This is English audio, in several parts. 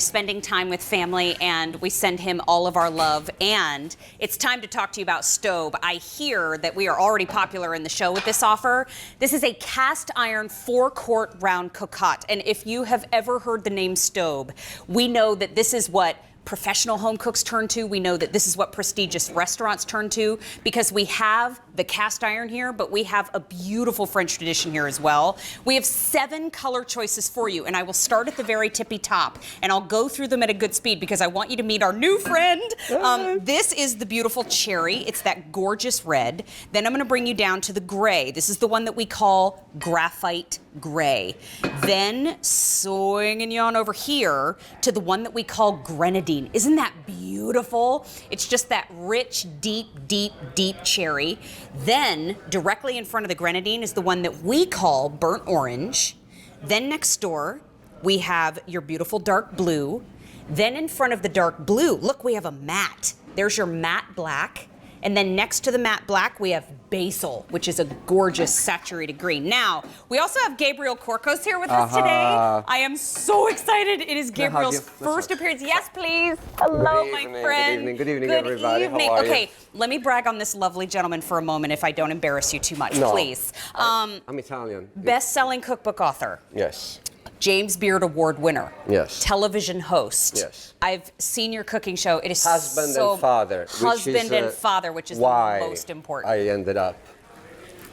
spending time with family, and we send him all of our love. And it's time to talk to you about Staub. I hear that we are already popular in the show with this offer. This is a cast iron 4-quart round cocotte. And if you have ever heard the name Staub, we know that this is what professional home cooks turn to. We know that this is what prestigious restaurants turn to, because we have the cast iron here, but we have a beautiful French tradition here as well. We have 7 color choices for you, and I will start at the very tippy top, and I'll go through them at a good speed because I want you to meet our new friend. This is the beautiful cherry. It's that gorgeous red. Then I'm gonna bring you down to the gray. This is the one that we call graphite gray. Then swinging on over here to the one that we call grenadine. Isn't that beautiful? It's just that rich, deep, deep, deep cherry. Then directly in front of the grenadine is the one that we call burnt orange. Then next door, we have your beautiful dark blue. Then in front of the dark blue, look, we have a matte. There's your matte black. And then next to the matte black, we have basil, which is a gorgeous saturated green. Now, we also have Gabriel Corcos here with us today. I am so excited. It is Gabriel's first appearance. Yes, please. Hello, my friend. Good evening, everybody. How are you? Okay, let me brag on this lovely gentleman for a moment if I don't embarrass you too much, please. I'm Italian. Best-selling cookbook author. Yes. James Beard Award winner. Yes. Television host. Yes. I've seen your cooking show. It is Husband and father. Husband and father, which is the most important. I ended up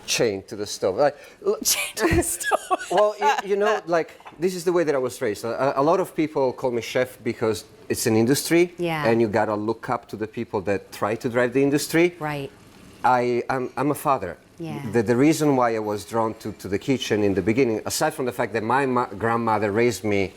chained to the stove. Chained to the stove. Well, you know, like, this is the way that I was raised. A lot of people call me chef because it's an industry. Yeah. And you gotta look up to the people that try to drive the industry. Right. I'm a father. Yeah. The reason why I was drawn to the kitchen in the beginning, aside from the fact that my grandmother raised me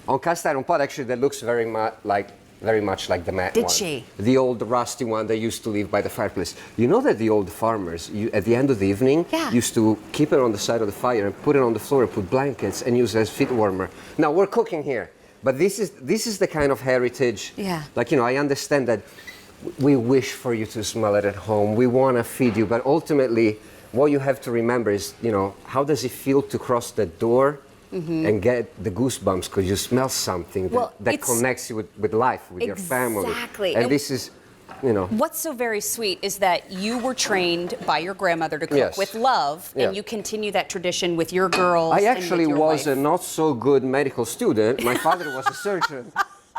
on cast iron pot, actually that looks very much like the matte one. Did she? The old rusty one that used to live by the fireplace. You know that the old farmers, at the end of the evening, used to keep it on the side of the fire and put it on the floor and put blankets and use it as feet warmer. Now we're cooking here, but this is the kind of heritage. Yeah. Like, you know, I understand that we wish for you to smell it at home. We want to feed you, but ultimately, what you have to remember is, you know, how does it feel to cross the door and get the goosebumps because you smell something that connects you with life, with your family. Exactly. And this is, you know. What's so very sweet is that you were trained by your grandmother to cook with love, and you continue that tradition with your girls. I actually and with your was wife. a not so good medical student. My father was a surgeon.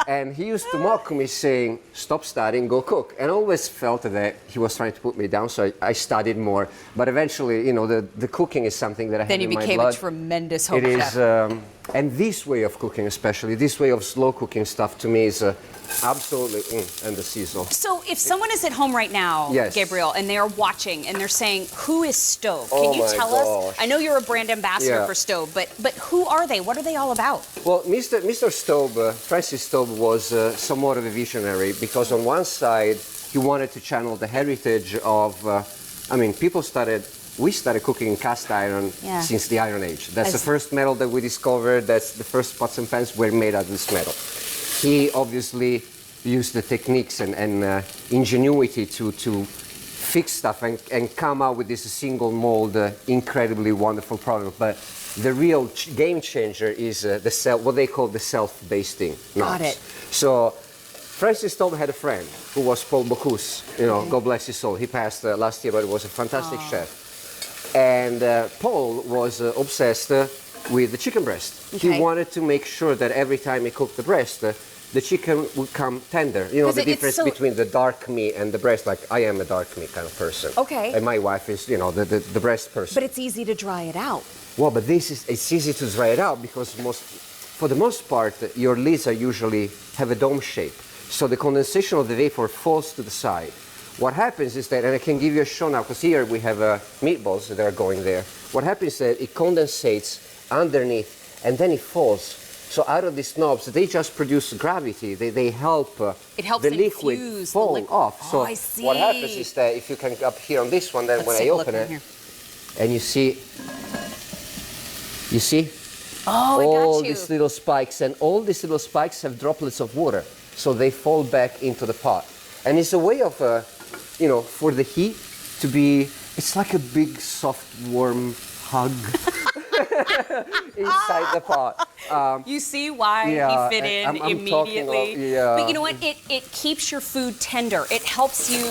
And he used to mock me saying, stop studying, go cook. And I always felt that he was trying to put me down, so I studied more. But eventually, you know, the cooking is something that I have in my blood. Then you became a tremendous home chef. It is, and this way of cooking especially, this way of slow cooking stuff to me is absolutely, and the sizzle. So if someone is at home right now, Gabriel, and they are watching and they're saying, who is Staub? Can you tell us? I know you're a brand ambassador for Staub, but who are they? What are they all about? Well, Mr. Staub, Francis Staub, was somewhat of a visionary because on one side, he wanted to channel the heritage of, I mean, we started cooking in cast iron since the Iron Age. That's the first metal that we discovered. That's the first pots and pans were made out of this metal. He obviously used the techniques and ingenuity to fix stuff and come out with this single mold, incredibly wonderful product. But the real game changer is what they call the self-basting knobs. Got it. So Francis Staub had a friend who was Paul Bocuse. You know, God bless his soul. He passed last year, but he was a fantastic chef. And Paul was obsessed with the chicken breast. He wanted to make sure that every time he cooked the breast, the chicken would come tender. You know, the difference between the dark meat and the breast. Like, I am a dark meat kind of person. Okay. And my wife is, you know, the breast person. But it's easy to dry it out. Well, but it's easy to dry it out because for the most part, your lids usually have a dome shape. So the condensation of the vapor falls to the side. What happens is that, and I can give you a show now, because here we have meatballs that are going there. What happens is that it condensates underneath, and then it falls. So out of these knobs, they just produce gravity. They help the liquid fall off. So I see. what happens is that if you can up here on this one, then when I open it, and you see all these little spikes, and all these little spikes have droplets of water, so they fall back into the pot. And it's a way of, you know, for the heat to be, it's like a big, soft, warm hug. inside the pot. You see why Yeah, he fit in I'm talking immediately. about- yeah. But you know what? It keeps your food tender. It helps you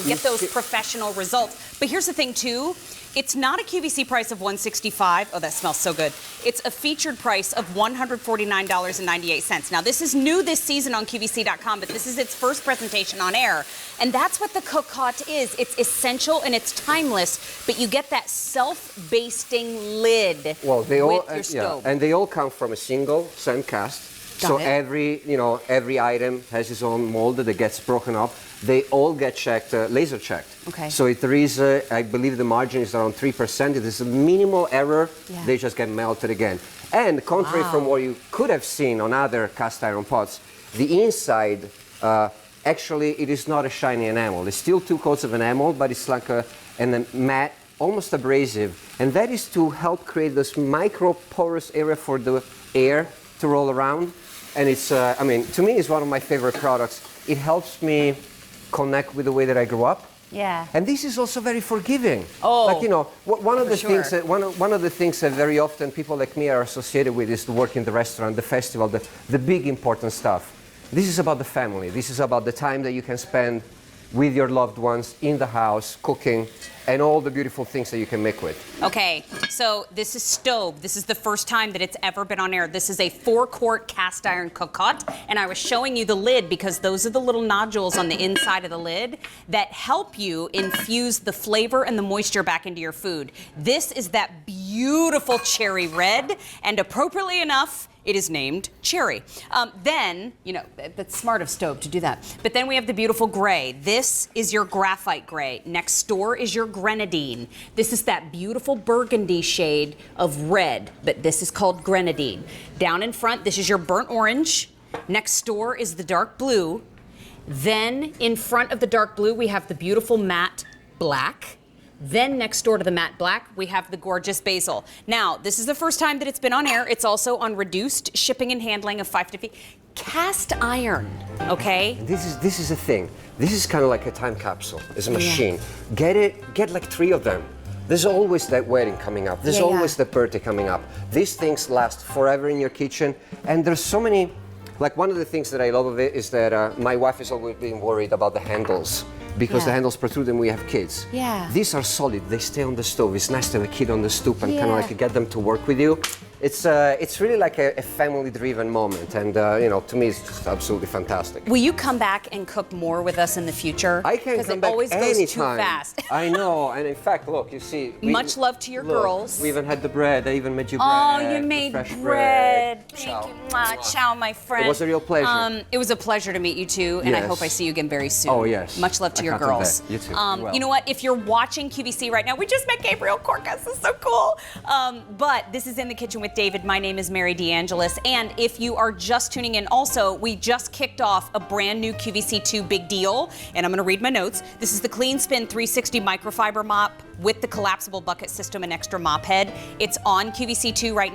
get those professional results. But here's the thing too. It's not a QVC price of $165. Oh, that smells so good. It's a featured price of $149.98. Now, this is new this season on QVC.com, but this is its first presentation on air. And that's what the Cocotte is. It's essential and it's timeless, but you get that self-basting lid Well, they all with your stove. and they all come from a single sand cast. So Got it. every item has its own mold that gets broken up. They all get checked, laser checked. Okay. So if there is, I believe the margin is around 3%. It is a minimal error. Yeah. They just get melted again. And contrary from what you could have seen on other cast iron pots, the inside, actually, it is not a shiny enamel. It's still 2 coats of enamel, but it's like a matte, almost abrasive. And that is to help create this micro porous area for the air to roll around. And it's, I mean, to me, it's one of my favorite products. It helps me connect with the way that I grew up. Yeah. And this is also very forgiving. Oh, like, you know, one of the sure. things that one of the things that very often people like me are associated with is the work in the restaurant, the festival, the big important stuff. This is about the family. This is about the time that you can spend with your loved ones in the house, cooking, and all the beautiful things that you can make with. Okay, so this is Staub. This is the first time that it's ever been on air. This is a 4-quart cast iron cocotte, and I was showing you the lid because those are the little nodules on the inside of the lid that help you infuse the flavor and the moisture back into your food. This is that beautiful cherry red, and appropriately enough, it is named Cherry. Then, you know, that's smart of Staub to do that. But then we have the beautiful gray. This is your graphite gray. Next door is your grenadine. This is that beautiful burgundy shade of red, but this is called grenadine. Down in front, this is your burnt orange. Next door is the dark blue. Then in front of the dark blue, we have the beautiful matte black. Then next door to the matte black, we have the gorgeous basil. Now, this is the first time that it's been on air. It's also on reduced shipping and handling of 5 to 50. Cast iron, okay? This is a thing. This is kind of like a time capsule. It's a machine. Get like 3 of them. There's always that wedding coming up. There's always the birthday coming up. These things last forever in your kitchen. And there's so many, like one of the things that I love of it is that my wife has always been worried about the handles. Because the handles protrude and we have kids. Yeah. These are solid, they stay on the stove. It's nice to have a kid on the stoop and kind of like get them to work with you. It's really like a family-driven moment, and you know, to me, it's just absolutely fantastic. Will you come back and cook more with us in the future? I can come back always anytime. goes too fast. I know, and in fact, look, you see. Much love to your girls. We even had the bread. I even made you bread. Oh, you made fresh bread. Thank Ciao. you much. Ciao, my friend. It was a real pleasure. It was a pleasure to meet you too, and I Yes. hope I see you again very soon. Oh, yes. Much love to I your can't do girls. that. You too. You will. You know what? If you're watching QVC right now, we just met Gabriel Corcus. This is so cool. But this is In the Kitchen with David. My name is Mary DeAngelis, and if you are just tuning in, also, we just kicked off a brand new QVC2 big deal, and I'm going to read my notes. This is the Clean Spin 360 microfiber mop with the collapsible bucket system and extra mop head. It's on QVC2 right now.